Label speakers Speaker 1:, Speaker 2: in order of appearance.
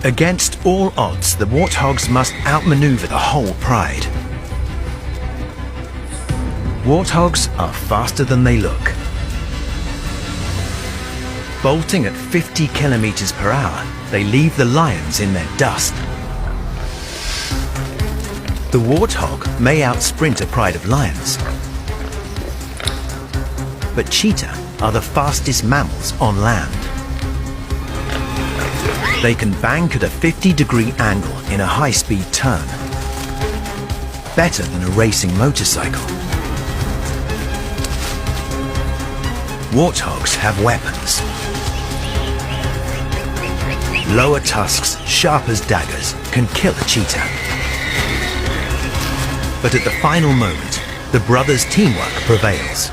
Speaker 1: Against all odds, the warthogs must outmaneuver the whole pride. Warthogs are faster than they look. Bolting at 50 kilometers per hour, they leave the lions in their dust. The warthog may outsprint a pride of lions, but cheetah are the fastest mammals on land. They can bank at a 50-degree angle in a high-speed turn, better than a racing motorcycle. Warthogs have weapons. Lower tusks, sharp as daggers, can kill a cheetah. But at the final moment, the brothers' teamwork prevails.